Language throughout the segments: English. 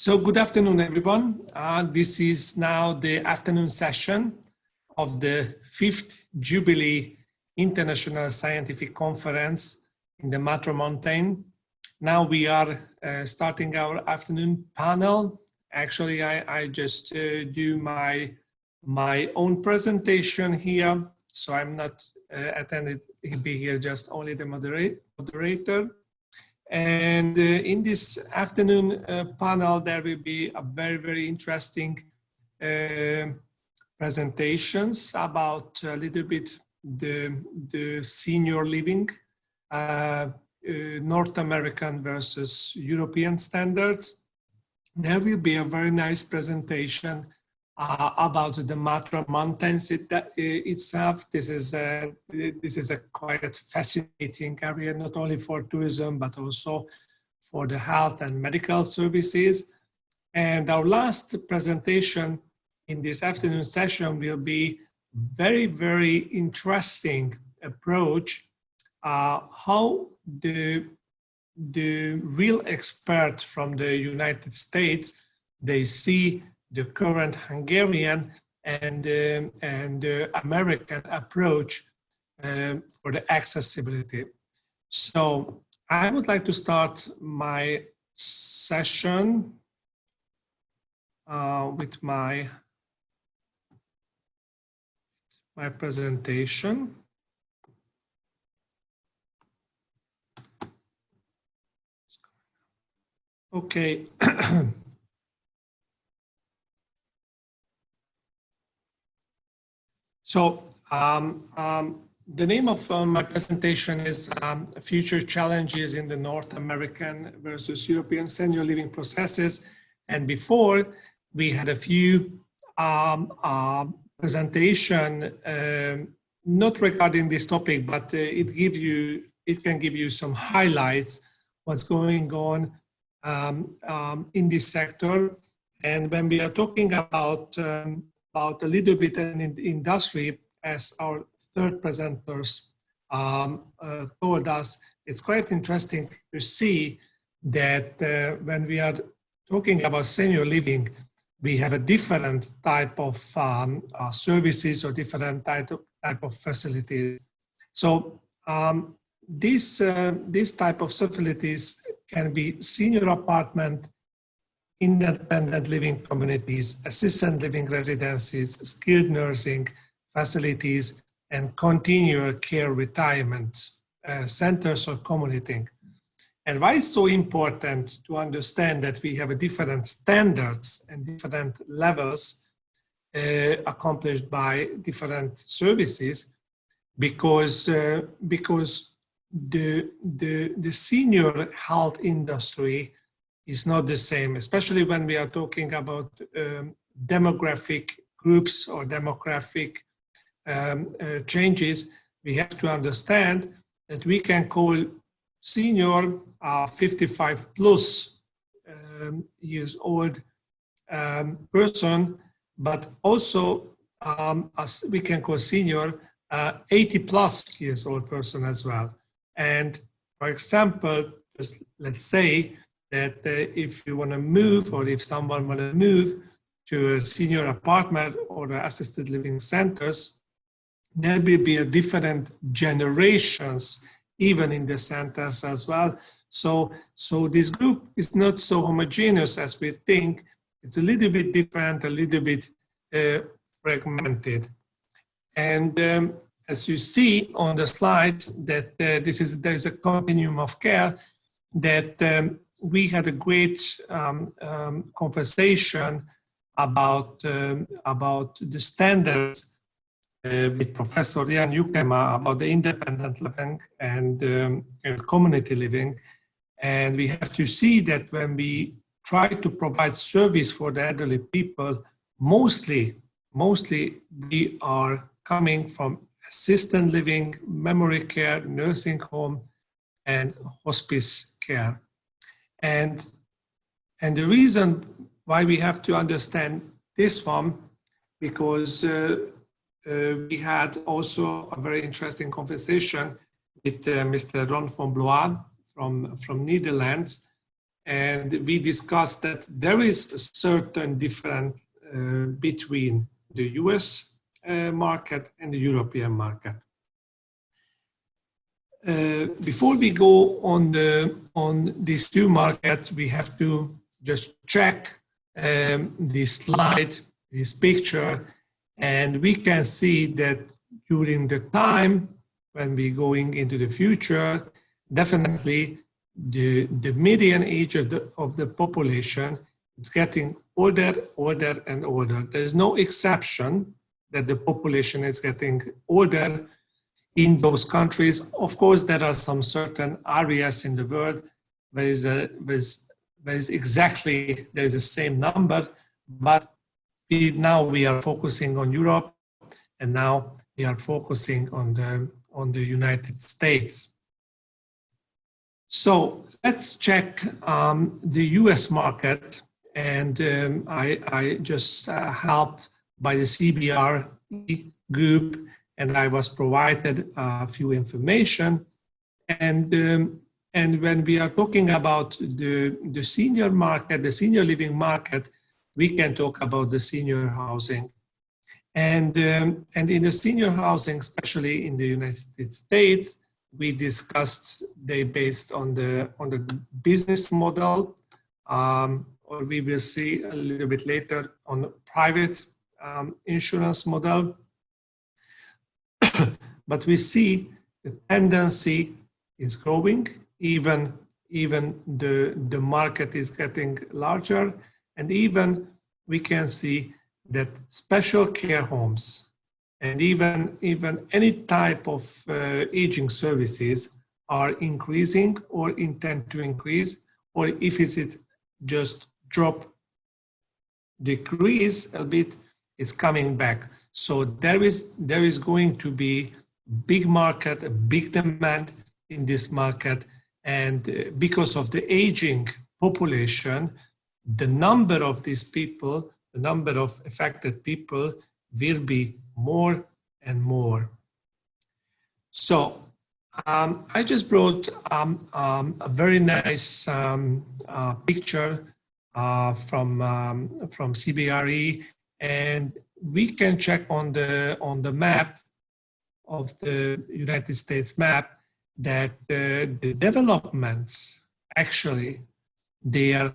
So good afternoon, everyone. This is now the afternoon session of the 5th Jubilee International Scientific Conference in the Matra Mountains. Now we are starting our afternoon panel. Actually, I just do my own presentation here, so I'm not attended, be here just only the moderator. And in this afternoon panel, there will be a very interesting presentations about a little bit the senior living, North American versus European standards. There will be a very nice presentation about the Matra Mountains itself. This is a quite fascinating area, not only for tourism, but also for the health and medical services. And our last presentation in this afternoon session will be very interesting approach, how the real expert from the United States, they see the current Hungarian and American approach for the accessibility. So I would like to start my session with my presentation. Okay. So the name of my presentation is Future Challenges in the North American versus European Senior Living Processes. And before, we had a few presentation, not regarding this topic, but it can give you some highlights what's going on in this sector. And when we are talking about a little bit in the industry, as our third presenters told us, it's quite interesting to see that when we are talking about senior living, we have a different type of services or different type of facilities. So this type of facilities can be senior apartment, independent living communities, assisted living residences, skilled nursing facilities, and continual care retirement centers or community. And why it's so important to understand that we have a different standards and different levels accomplished by different services, because the senior health industry is not the same, especially when we are talking about demographic groups or demographic changes. We have to understand that we can call senior 55 plus years old person, but also as we can call senior 80 plus years old person as well. And for example, just let's say that if you want to move, or if someone want to move to a senior apartment or assisted living centers, there will be a different generations even in the centers as well. So this group is not so homogeneous as we think. It's a little bit different, a little bit fragmented. And as you see on the slide, that there's a continuum of care, that we had a great conversation about the standards with Professor Jan Jukema about the independent living and community living. And we have to see that when we try to provide service for the elderly people, mostly we are coming from assisted living, memory care, nursing home, and hospice care. And the reason why we have to understand this one, because we had also a very interesting conversation with Mr. Ron van Blois from Netherlands, and we discussed that there is a certain difference between the US market and the European market. Before we go on these two markets, we have to just check this slide, this picture, and we can see that during the time when we're going into the future, definitely the median age of the population is getting older and older. There's no exception that the population is getting older in those countries. Of course, there are some certain areas in the world where is exactly the same number, but now we are focusing on Europe, and now we are focusing on the United States. So let's check the US market, and I just helped by the CBRE group, and I was provided a few information. And when we are talking about the senior market, the senior living market, we can talk about the senior housing. And in the senior housing, especially in the United States, we discussed they based on the business model, or we will see a little bit later on the private insurance model. But we see the tendency is growing, even the market is getting larger, and even we can see that special care homes and even any type of aging services are increasing or intend to increase, or if it's just decrease a bit, it's coming back. So there is going to be big market, a big demand in this market, and because of the aging population, the number of these people, the number of affected people will be more and more. So I just brought a very nice picture from CBRE, and we can check on the map of the United States map that the developments actually they are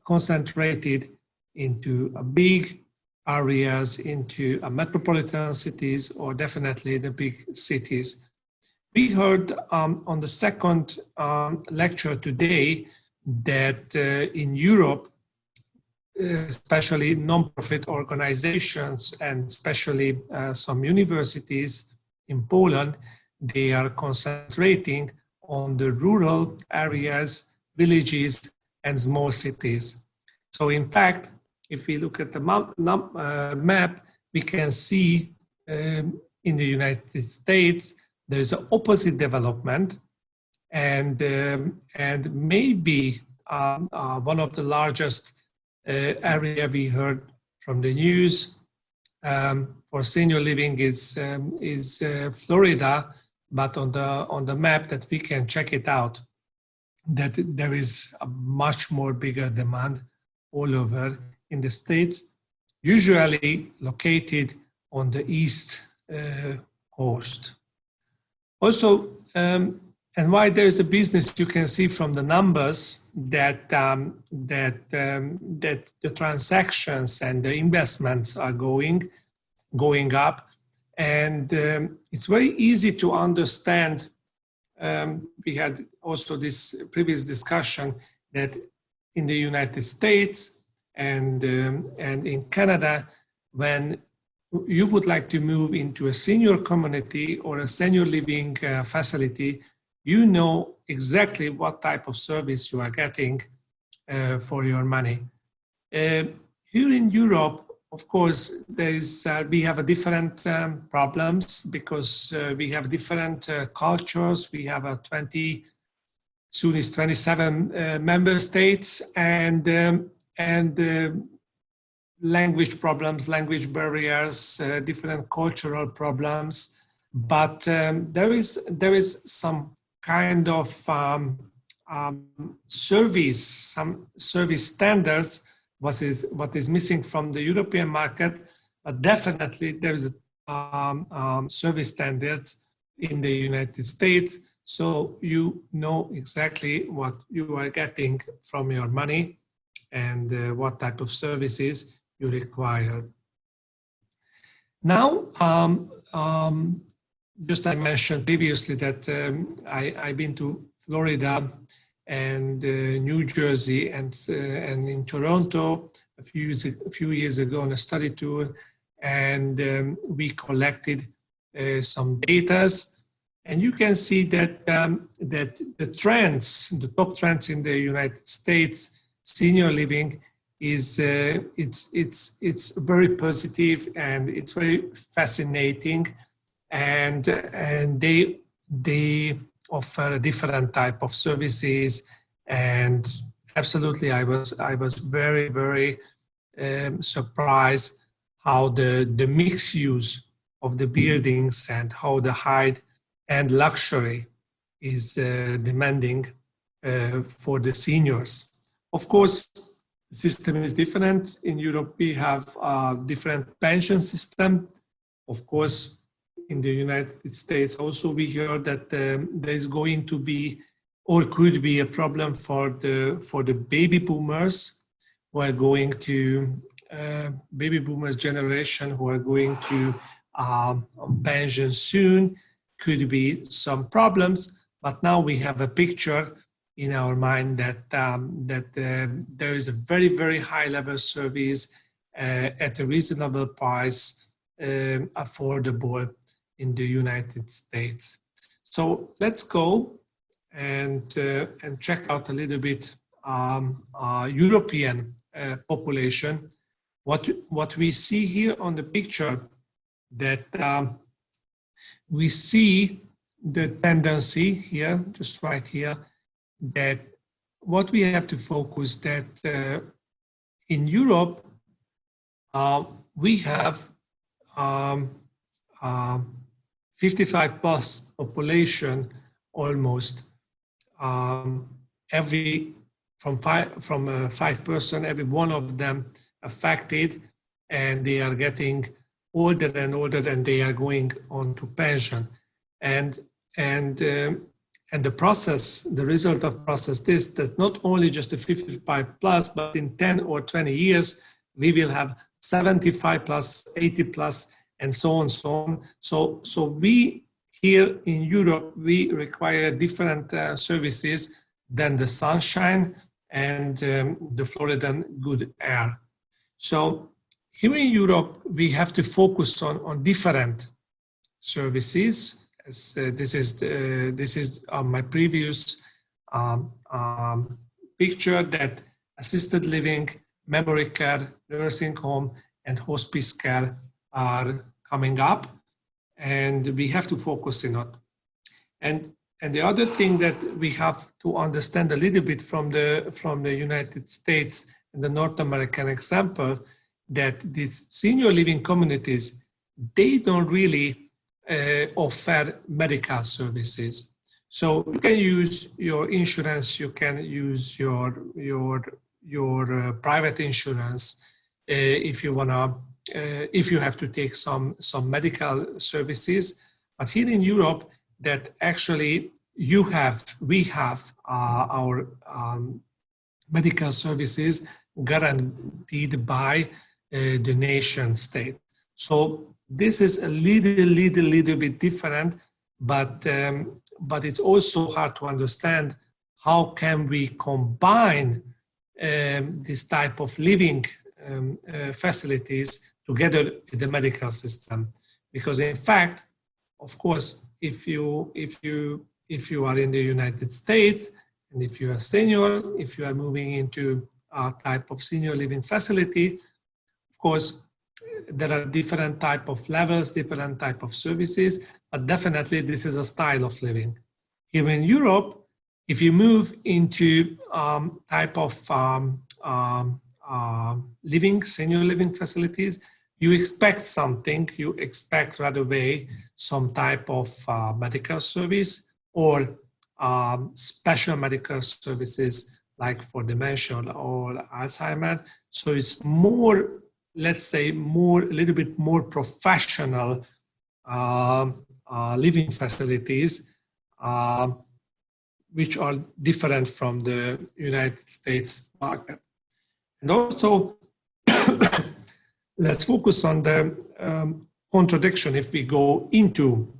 concentrated into a big areas, into a metropolitan cities, or definitely the big cities. We heard on the second lecture today that in Europe, especially non-profit organizations and especially some universities in Poland, they are concentrating on the rural areas, villages, and small cities. So in fact, if we look at the map, we can see in the United States, there's an opposite development, and maybe one of the largest area we heard from the news for senior living is Florida, but on the map that we can check it out, that there is a much more bigger demand all over in the States, usually located on the east coast. Also, and why there is a business, you can see from the numbers that the transactions and the investments are going up, and it's very easy to understand. We had also this previous discussion that in the United States and in Canada, when you would like to move into a senior community or a senior living facility, you know exactly what type of service you are getting for your money. Here in Europe, of course, we have a different problems because we have different cultures. We have soon is 27 member states, and language problems, language barriers, different cultural problems. But there is some kind of some service standards, what is missing from the European market, but definitely there is service standards in the United States, so you know exactly what you are getting from your money and what type of services you require. Now, just I mentioned previously that I've been to Florida and New Jersey and in Toronto a few years ago on a study tour, and we collected some data, and you can see that that the trends, the top trends in the United States, senior living is it's very positive and it's very fascinating, and they offer a different type of services, and absolutely I was very surprised how the mixed use of the buildings and how the height and luxury is demanding for the seniors. Of course, the system is different. In Europe, we have a different pension system. Of course, in the United States also we hear that there is going to be or could be a problem for the baby boomers who are going to baby boomers generation who are going to pension soon. Could be some problems, but now we have a picture in our mind that there is a very high level service at a reasonable price, affordable in the United States. So let's go and check out a little bit European population. What we see here on the picture, that we see the tendency here, just right here, that what we have to focus that in Europe we have 55 plus population almost, every from 5%, every one of them affected, and they are getting older and older, and they are going on to pension, and the process, the result of process, this that not only just a 55 plus, but in 10 or 20 years we will have 75 plus, 80 plus, and so on, so on. So we here in Europe, we require different services than the sunshine and the Floridan good air. So here in Europe, we have to focus on different services. As, this is my previous picture, that assisted living, memory care, nursing home, and hospice care are coming up, and we have to focus in on. And the other thing that we have to understand a little bit from the United States and the North American example, that these senior living communities, they don't really offer medical services. So you can use your insurance, you can use your private insurance if you wanna, if you have to take some medical services. But here in Europe, that actually we have our medical services guaranteed by the nation state. So this is a little bit different, but it's also hard to understand how can we combine this type of living facilities together with the medical system. Because in fact, of course, if you are in the United States, and if you are senior, if you are moving into a type of senior living facility, of course, there are different type of levels, different type of services, but definitely this is a style of living. Here in Europe, if you move into type of living, senior living facilities, you expect something, you expect right away some type of medical service or special medical services like for dementia or Alzheimer. So it's more, let's say, a little bit more professional living facilities, which are different from the United States market. And also, let's focus on the contradiction if we go into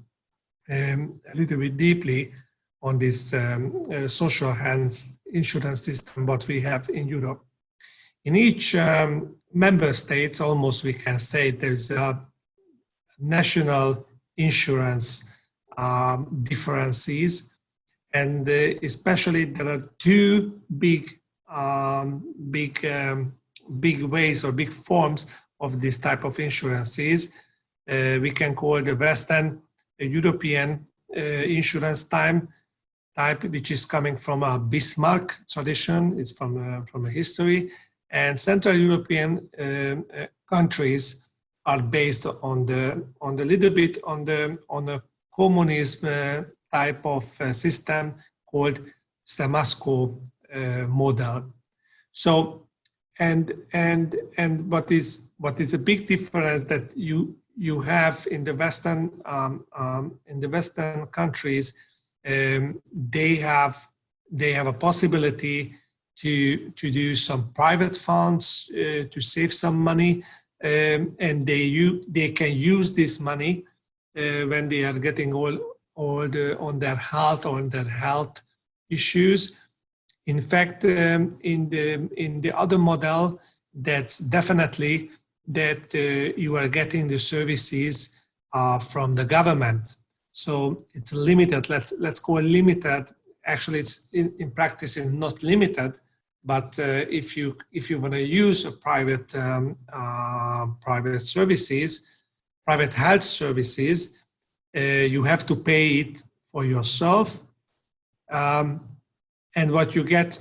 a little bit deeply on this social health insurance system, what we have in Europe. In each member state, almost we can say there's a national insurance differences, and especially there are two big ways or big forms of this type of insurances. We can call the Western European insurance type, which is coming from a Bismarck tradition. It's from a history, and Central European countries are based on the little bit on the communism type of system called Zsarnoczky model. So, and what is a big difference that you have in the Western countries, they have a possibility to do some private funds to save some money, and they can use this money when they are getting old on their health or on their health issues. In fact, in the other model, that's definitely that you are getting the services from the government. So it's limited. Let's call it limited. Actually, it's in practice it's not limited. But if you want to use a private services, private health services, you have to pay it for yourself. And what you get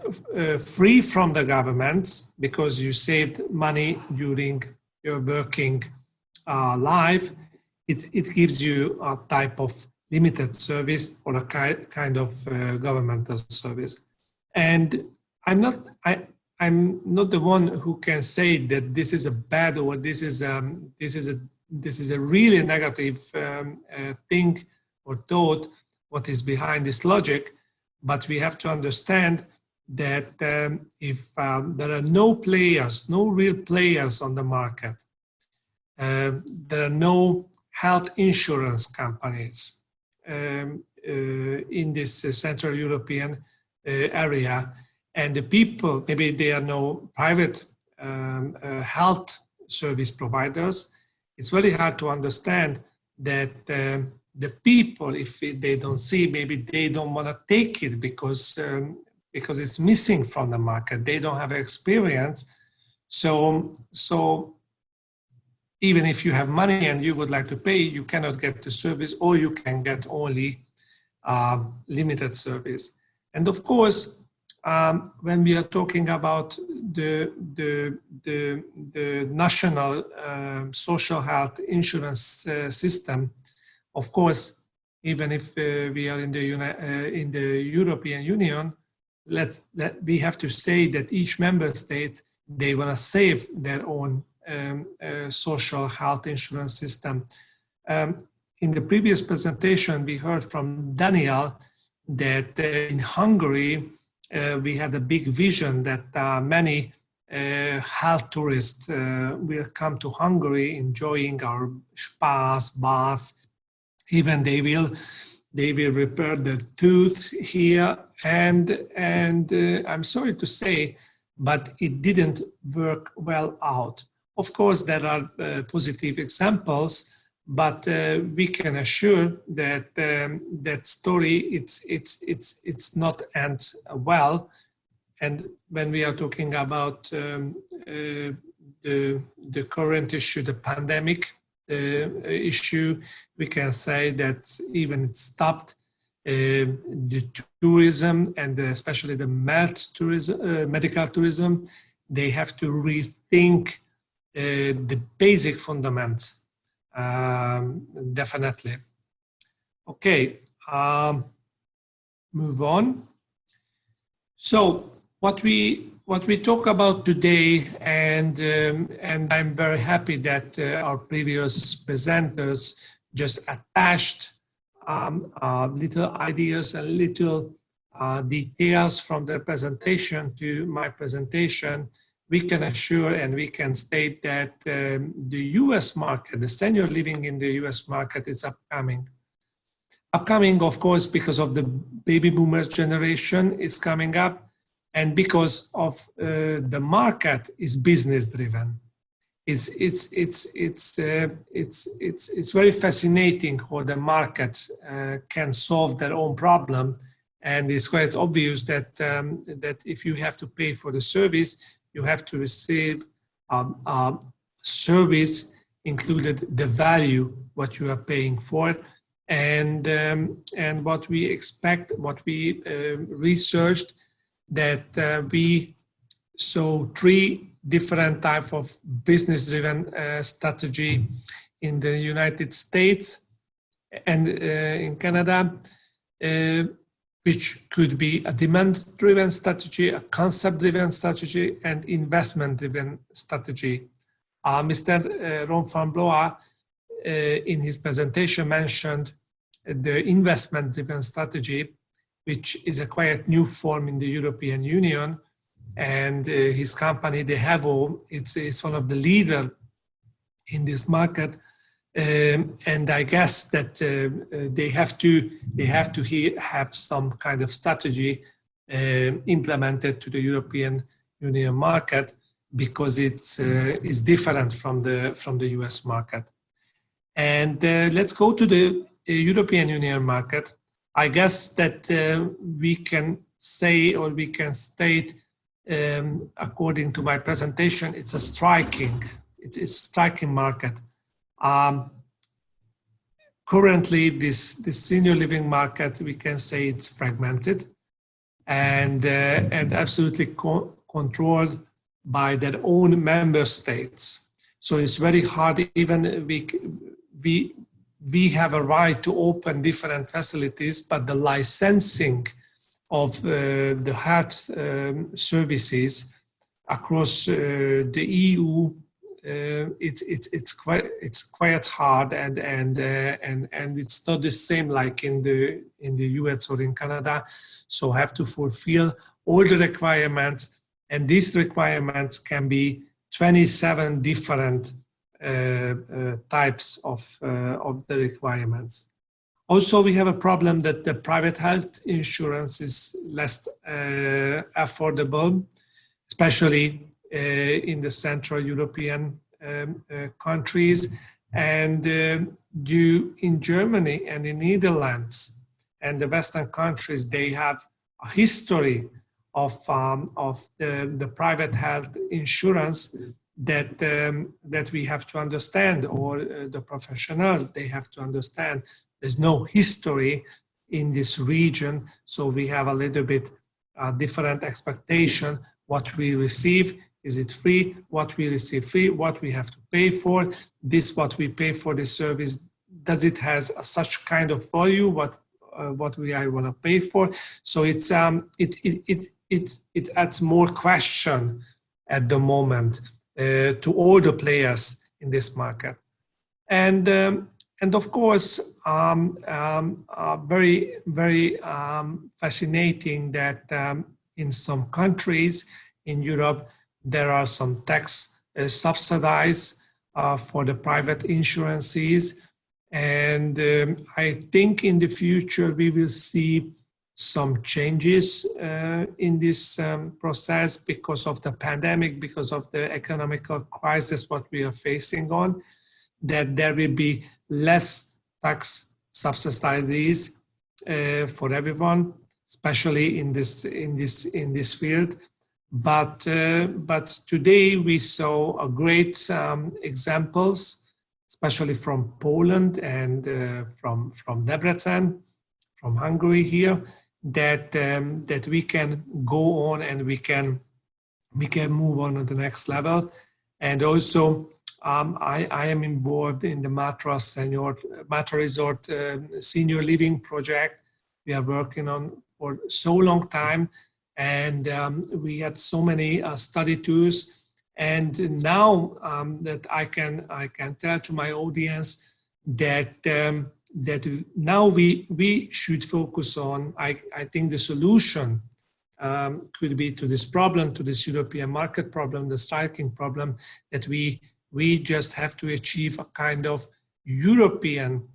free from the government, because you saved money during your working life, it gives you a type of limited service or a kind of governmental service. And I'm not the one who can say that this is a bad or this is a really negative thing or thought. What is behind this logic? But we have to understand that if there are no real players on the market, there are no health insurance companies in this Central European area, and the people, maybe there are no private health service providers, it's very hard to understand that the people, if they don't see, maybe they don't want to take it because it's missing from the market. They don't have experience. So even if you have money and you would like to pay, you cannot get the service, or you can get only limited service. And of course, when we are talking about the national social health insurance system, of course, even if we are in the European Union, we have to say that each member state, they want to save their own social health insurance system. In the previous presentation, we heard from Daniel that in Hungary, we had a big vision that many health tourists will come to Hungary enjoying our spas, baths. Even they will repair their tooth here, and I'm sorry to say, but it didn't work well out. Of course, there are positive examples, but we can assure that that story it's not end well. And when we are talking about the current issue, the pandemic issue, we can say that even it stopped the tourism, and especially the medical tourism. They have to rethink the basic fundamentals, definitely. Okay, move on. So what we talk about today, and I'm very happy that our previous presenters just attached little ideas and little details from their presentation to my presentation. We can assure and we can state that the US market, the senior living in the US market is upcoming. Upcoming, of course, because of the baby boomer generation is coming up, and because of the market is business driven. It's very fascinating how the market can solve their own problem, and it's quite obvious that that if you have to pay for the service, you have to receive service included the value what you are paying for, and what we expect, what we researched, that we saw 3 different type of business-driven strategy in the United States and in Canada, which could be a demand-driven strategy, a concept-driven strategy, and investment-driven strategy. Mr. Ron van Bloa, in his presentation, mentioned the investment-driven strategy, which is a quite new form in the European Union. And his company, De Havo, it's one of the leaders in this market. And I guess that they have to have some kind of strategy implemented to the European Union market, because it's different from the US market. And let's go to the European Union market. I guess that we can say, or we can state, according to my presentation, it's a striking market. Currently, this senior living market, we can say it's fragmented and absolutely controlled by their own member states. So it's very hard. Even we have a right to open different facilities, but the licensing of the health services across the EU, it's quite hard, and it's not the same like in the US or in Canada. So have to fulfill all the requirements, and these requirements can be 27 different types of the requirements. Also, we have a problem that the private health insurance is less affordable, especially in the Central European countries, and in Germany and in Netherlands and the Western countries, they have a history of the private health insurance that we have to understand, or the professionals, they have to understand. There's no history in this region, so we have a little bit different expectation. What we receive, is it free? What we receive free? What we have to pay for? This, what we pay for the service, does it has such kind of value? What I want to pay for? So it's it adds more question at the moment to all the players in this market, and of course, very fascinating that in some countries in Europe, there are some tax subsidies for the private insurances. And I think in the future, we will see some changes in this process because of the pandemic, because of the economical crisis, what we are facing on, that there will be less tax subsidies for everyone, especially in this field. But today we saw a great examples, especially from Poland and from Debrecen, from Hungary here, that we can go on and we can move on to the next level. And also, I am involved in the Matra Resort Senior Living project. We are working on for so long time, and we had so many study tours. And now that I can tell to my audience that that now we should focus on. I think the solution could be to this problem, to this European market problem, the striking problem, that we just have to achieve a kind of European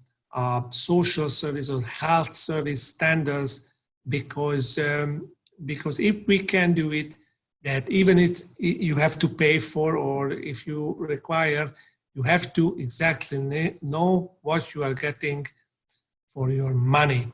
social service or health service standards, because if we can do it, that even if you have to pay for, or if you require, you have to exactly know what you are getting for your money.